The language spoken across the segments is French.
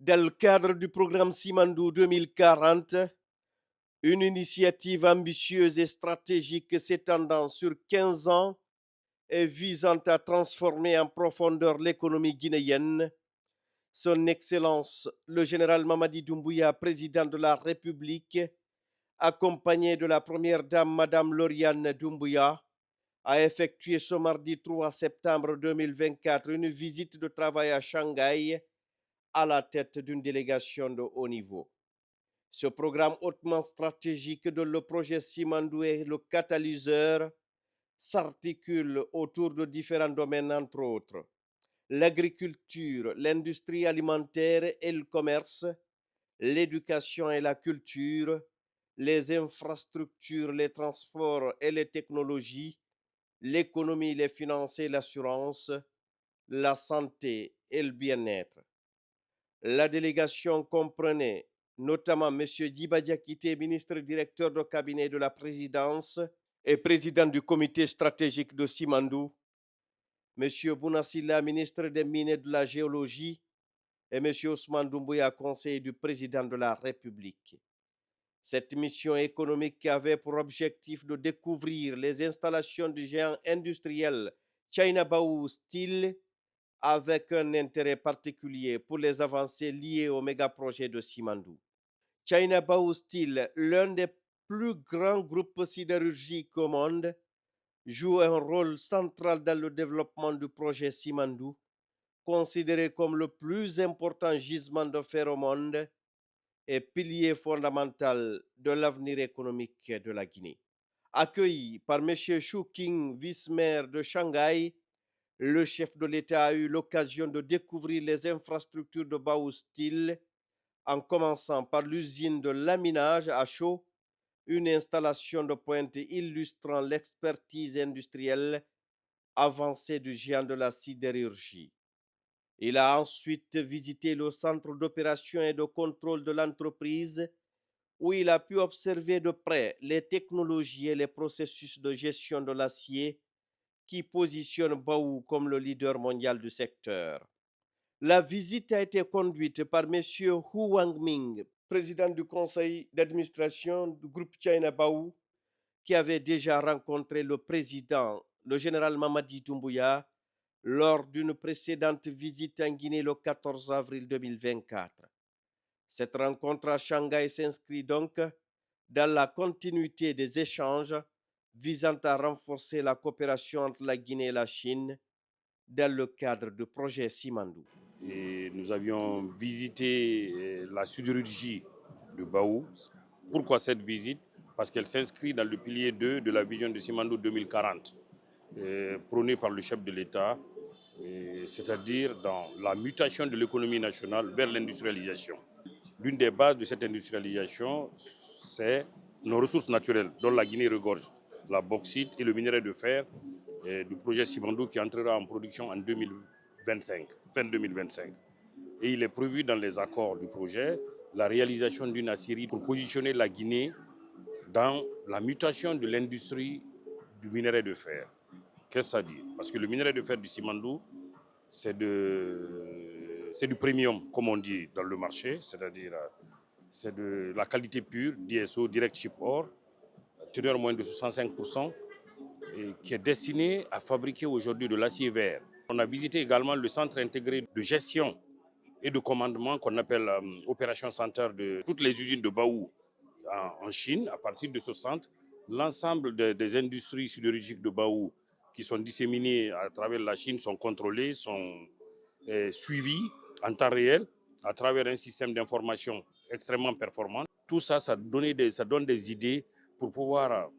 Dans le cadre du programme Simandou 2040, une initiative ambitieuse et stratégique s'étendant sur 15 ans et visant à transformer en profondeur l'économie guinéenne, Son Excellence le général Mamadi Doumbouya, président de la République, accompagné de la première dame Madame Lauriane Doumbouya, a effectué ce mardi 3 septembre 2024 une visite de travail à Shanghai à la tête d'une délégation de haut niveau. Ce programme hautement stratégique dont le projet Simandou est le catalyseur s'articule autour de différents domaines, entre autres l'agriculture, l'industrie alimentaire et le commerce, l'éducation et la culture, les infrastructures, les transports et les technologies, l'économie, les finances et l'assurance, la santé et le bien-être. La délégation comprenait notamment M. Diba Diakité, ministre directeur de cabinet de la présidence et président du comité stratégique de Simandou, M. Bounassila, ministre des Mines et de la Géologie, et M. Ousmane Doumbouya, conseiller du président de la République. Cette mission économique avait pour objectif de découvrir les installations du géant industriel China Baou Steel avec un intérêt particulier pour les avancées liées au méga-projet de Simandou. China Baou Steel, l'un des plus grands groupes sidérurgiques au monde, joue un rôle central dans le développement du projet Simandou, considéré comme le plus important gisement de fer au monde et pilier fondamental de l'avenir économique de la Guinée. Accueilli par M. Shu King, vice-maire de Shanghai, le chef de l'État a eu l'occasion de découvrir les infrastructures de Baou Steel, en commençant par l'usine de laminage à chaud, une installation de pointe illustrant l'expertise industrielle avancée du géant de la sidérurgie. Il a ensuite visité le centre d'opération et de contrôle de l'entreprise, où il a pu observer de près les technologies et les processus de gestion de l'acier qui positionnent Baou comme le leader mondial du secteur. La visite a été conduite par M. Hu Wangming, président du conseil d'administration du groupe China Baou, qui avait déjà rencontré le président, le général Mamadi Doumbouya, lors d'une précédente visite en Guinée le 14 avril 2024. Cette rencontre à Shanghai s'inscrit donc dans la continuité des échanges visant à renforcer la coopération entre la Guinée et la Chine dans le cadre du projet Simandou. Et nous avions visité la sidérurgie de Baou. Pourquoi cette visite? Parce qu'elle s'inscrit dans le pilier 2 de la vision de Simandou 2040, prônée par le chef de l'État, c'est-à-dire dans la mutation de l'économie nationale vers l'industrialisation. L'une des bases de cette industrialisation, c'est nos ressources naturelles, dont la Guinée regorge, la bauxite et le minerai de fer du projet Simandou qui entrera en production en 2025, fin 2025. Et il est prévu dans les accords du projet la réalisation d'une aciérie pour positionner la Guinée dans la mutation de l'industrie du minerai de fer. Qu'est-ce que ça dit? Parce que le minerai de fer du Simandou, c'est du premium, comme on dit dans le marché, c'est-à-dire c'est de la qualité pure, DSO, Direct Ship Ore, teneur moins de 65%, et qui est destiné à fabriquer aujourd'hui de l'acier vert. On a visité également le centre intégré de gestion et de commandement qu'on appelle Opération Center de toutes les usines de Baou en Chine. À partir de ce centre, l'ensemble des industries sidérurgiques de Baou qui sont disséminées à travers la Chine sont contrôlées, sont suivies en temps réel à travers un système d'information extrêmement performant. Tout ça, ça donne des idées pour pouvoir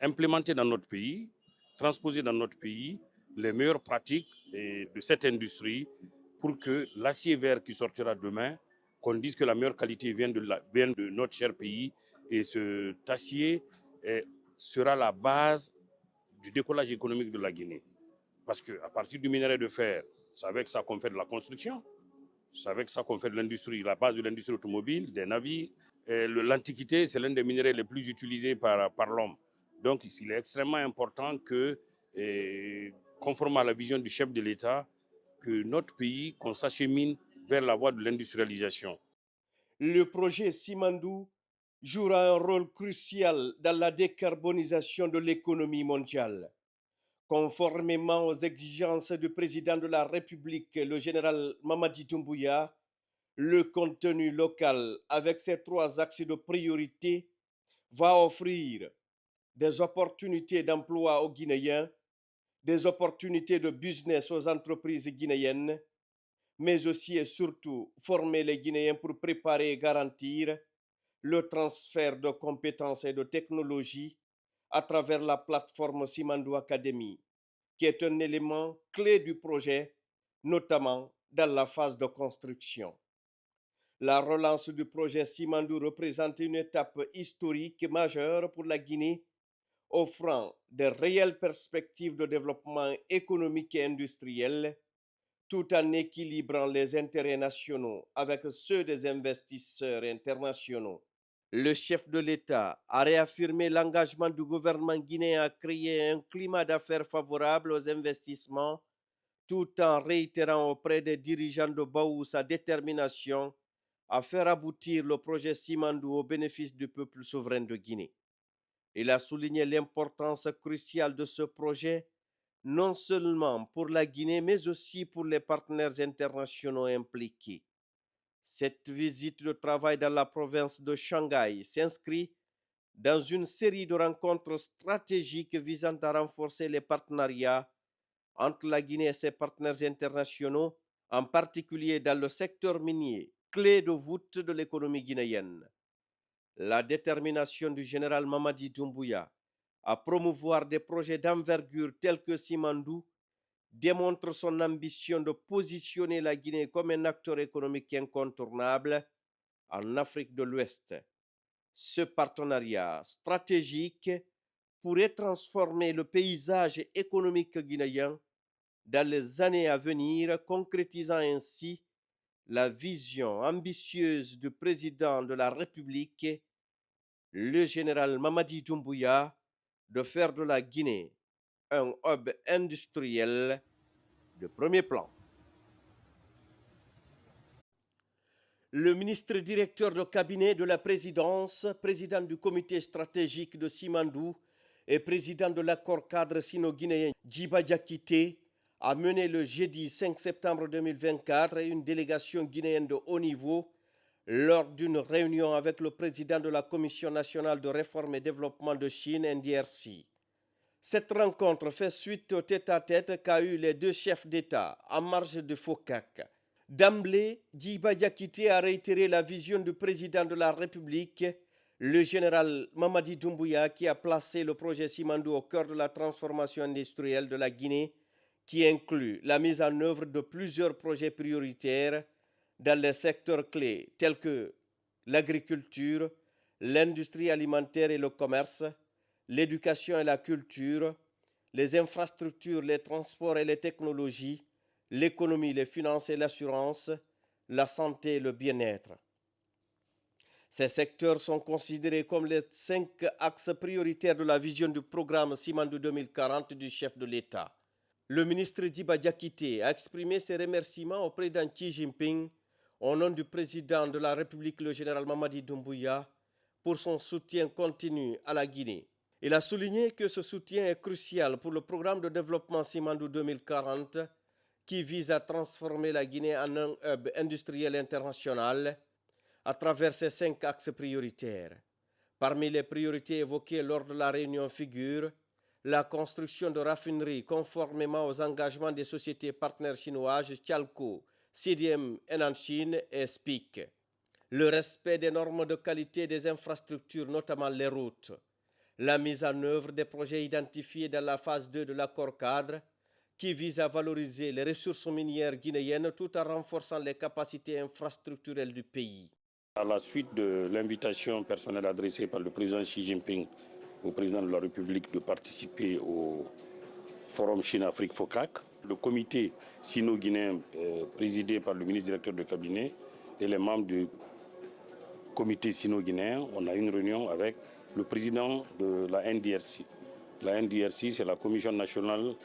implémenter dans notre pays, transposer dans notre pays les meilleures pratiques de cette industrie pour que l'acier vert qui sortira demain, qu'on dise que la meilleure qualité vient de notre cher pays, et cet acier sera la base du décollage économique de la Guinée. Parce qu'à partir du minerai de fer, c'est avec ça qu'on fait de la construction, c'est avec ça qu'on fait de l'industrie, la base de l'industrie automobile, des navires. L'Antiquité, c'est l'un des minéraux les plus utilisés par l'homme. Donc, il est extrêmement important que, conformément à la vision du chef de l'État, que notre pays, qu'on s'achemine vers la voie de l'industrialisation. Le projet Simandou jouera un rôle crucial dans la décarbonisation de l'économie mondiale. Conformément aux exigences du président de la République, le général Mamadi Doumbouya, le contenu local, avec ses 3 axes de priorité, va offrir des opportunités d'emploi aux Guinéens, des opportunités de business aux entreprises guinéennes, mais aussi et surtout former les Guinéens pour préparer et garantir le transfert de compétences et de technologies à travers la plateforme Simandou Academy, qui est un élément clé du projet, notamment dans la phase de construction. La relance du projet Simandou représente une étape historique majeure pour la Guinée, offrant de réelles perspectives de développement économique et industriel, tout en équilibrant les intérêts nationaux avec ceux des investisseurs internationaux. Le chef de l'État a réaffirmé l'engagement du gouvernement guinéen à créer un climat d'affaires favorable aux investissements, tout en réitérant auprès des dirigeants de Baou sa détermination à faire aboutir le projet Simandou au bénéfice du peuple souverain de Guinée. Il a souligné l'importance cruciale de ce projet, non seulement pour la Guinée, mais aussi pour les partenaires internationaux impliqués. Cette visite de travail dans la province de Shanghai s'inscrit dans une série de rencontres stratégiques visant à renforcer les partenariats entre la Guinée et ses partenaires internationaux, en particulier dans le secteur minier, clé de voûte de l'économie guinéenne. La détermination du général Mamadi Doumbouya à promouvoir des projets d'envergure tels que Simandou démontre son ambition de positionner la Guinée comme un acteur économique incontournable en Afrique de l'Ouest. Ce partenariat stratégique pourrait transformer le paysage économique guinéen dans les années à venir, concrétisant ainsi la vision ambitieuse du président de la République, le général Mamadi Doumbouya, de faire de la Guinée un hub industriel de premier plan. Le ministre directeur de cabinet de la présidence, président du comité stratégique de Simandou et président de l'accord cadre sino-guinéen Djiba Diakité a mené le jeudi 5 septembre 2024 une délégation guinéenne de haut niveau lors d'une réunion avec le président de la Commission nationale de réforme et développement de Chine, NDRC. Cette rencontre fait suite au tête-à-tête qu'a eu les 2 chefs d'État en marge de FOCAC. D'emblée, Djiba Diakité a réitéré la vision du président de la République, le général Mamadi Doumbouya, qui a placé le projet Simandou au cœur de la transformation industrielle de la Guinée, qui inclut la mise en œuvre de plusieurs projets prioritaires dans les secteurs clés tels que l'agriculture, l'industrie alimentaire et le commerce, l'éducation et la culture, les infrastructures, les transports et les technologies, l'économie, les finances et l'assurance, la santé et le bien-être. Ces secteurs sont considérés comme les 5 axes prioritaires de la vision du programme Simandou 2040 du chef de l'État. Le ministre Djiba Diakité a exprimé ses remerciements au président Xi Jinping au nom du président de la République, le général Mamadi Doumbouya, pour son soutien continu à la Guinée. Il a souligné que ce soutien est crucial pour le programme de développement Simandou 2040 qui vise à transformer la Guinée en un hub industriel international à travers ses 5 axes prioritaires. Parmi les priorités évoquées lors de la réunion figurent la construction de raffineries conformément aux engagements des sociétés partenaires chinoises Chalco, CDM Chine et SPIC, le respect des normes de qualité des infrastructures, notamment les routes, la mise en œuvre des projets identifiés dans la phase 2 de l'accord cadre qui vise à valoriser les ressources minières guinéennes tout en renforçant les capacités infrastructurelles du pays. À la suite de l'invitation personnelle adressée par le président Xi Jinping au président de la République de participer au Forum Chine-Afrique FOCAC, le comité sino-guinéen présidé par le ministre directeur de cabinet et les membres du comité sino-guinéen, on a une réunion avec le président de la NDRC. La NDRC, c'est la Commission nationale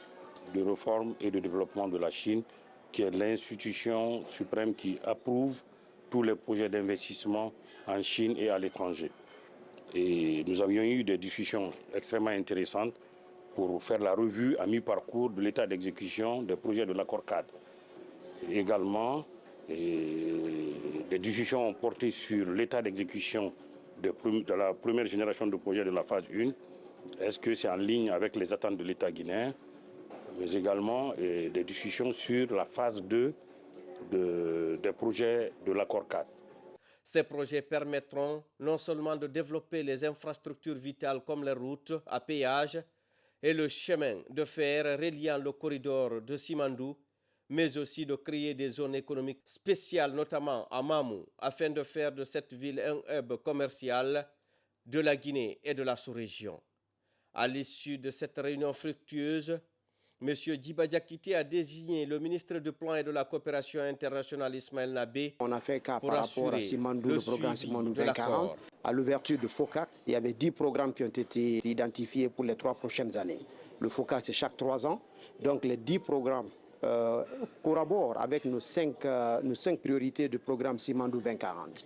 de réforme et de développement de la Chine, qui est l'institution suprême qui approuve tous les projets d'investissement en Chine et à l'étranger. Et nous avions eu des discussions extrêmement intéressantes pour faire la revue à mi-parcours de l'état d'exécution des projets de l'accord cadre. Également, des discussions ont porté sur l'état d'exécution de la première génération de projets de la phase 1. Est-ce que c'est en ligne avec les attentes de l'État guinéen? Mais également des discussions sur la phase 2 des projets de l'accord cadre. Ces projets permettront non seulement de développer les infrastructures vitales comme les routes à péage et le chemin de fer reliant le corridor de Simandou, mais aussi de créer des zones économiques spéciales, notamment à Mamou, afin de faire de cette ville un hub commercial de la Guinée et de la sous-région. À l'issue de cette réunion fructueuse, M. Djiba Diakité a désigné le ministre du Plan et de la Coopération internationale Ismaël Nabé. On a fait cas pour par rapport à assurer Simandou, le programme suivi Simandou de 2040. l'accord. À l'ouverture de FOCAC, il y avait 10 programmes qui ont été identifiés pour les 3 prochaines années. Le FOCAC, c'est chaque 3 ans. Donc les 10 programmes collaborent avec nos 5 priorités du programme Simandou 2040.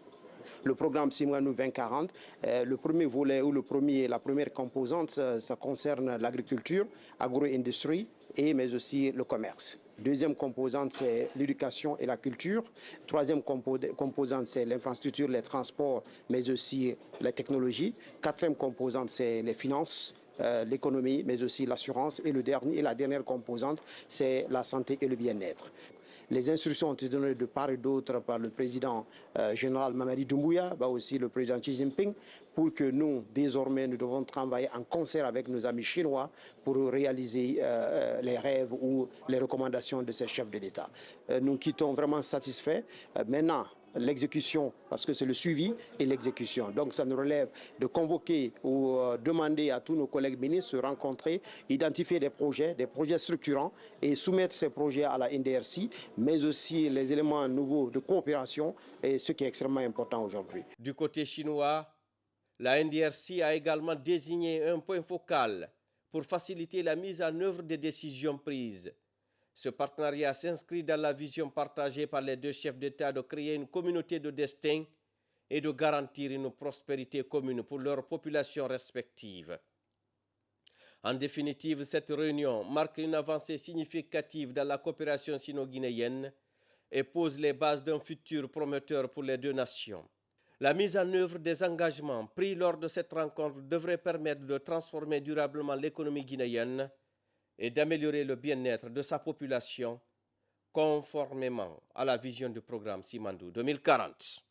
Le programme Simandou 2040, le premier volet ou la première composante, ça concerne l'agriculture, agro-industrie, mais aussi le commerce. Deuxième composante, c'est l'éducation et la culture. Troisième composante, c'est l'infrastructure, les transports, mais aussi les technologies. Quatrième composante, c'est les finances, l'économie, mais aussi l'assurance. Et la dernière composante, c'est la santé et le bien-être. Les instructions ont été données de part et d'autre par le président général Mamadi Doumbouya, aussi le président Xi Jinping, pour que nous, désormais, nous devons travailler en concert avec nos amis chinois pour réaliser les rêves ou les recommandations de ces chefs de l'État. Nous quittons vraiment satisfaits. Maintenant, l'exécution, parce que c'est le suivi et l'exécution. Donc ça nous relève de convoquer ou demander à tous nos collègues ministres de se rencontrer, identifier des projets structurants et soumettre ces projets à la NDRC, mais aussi les éléments nouveaux de coopération, et ce qui est extrêmement important aujourd'hui. Du côté chinois, la NDRC a également désigné un point focal pour faciliter la mise en œuvre des décisions prises. Ce partenariat s'inscrit dans la vision partagée par les 2 chefs d'État de créer une communauté de destin et de garantir une prospérité commune pour leurs populations respectives. En définitive, cette réunion marque une avancée significative dans la coopération sino-guinéenne et pose les bases d'un futur prometteur pour les 2 nations. La mise en œuvre des engagements pris lors de cette rencontre devrait permettre de transformer durablement l'économie guinéenne et d'améliorer le bien-être de sa population conformément à la vision du programme Simandou 2040.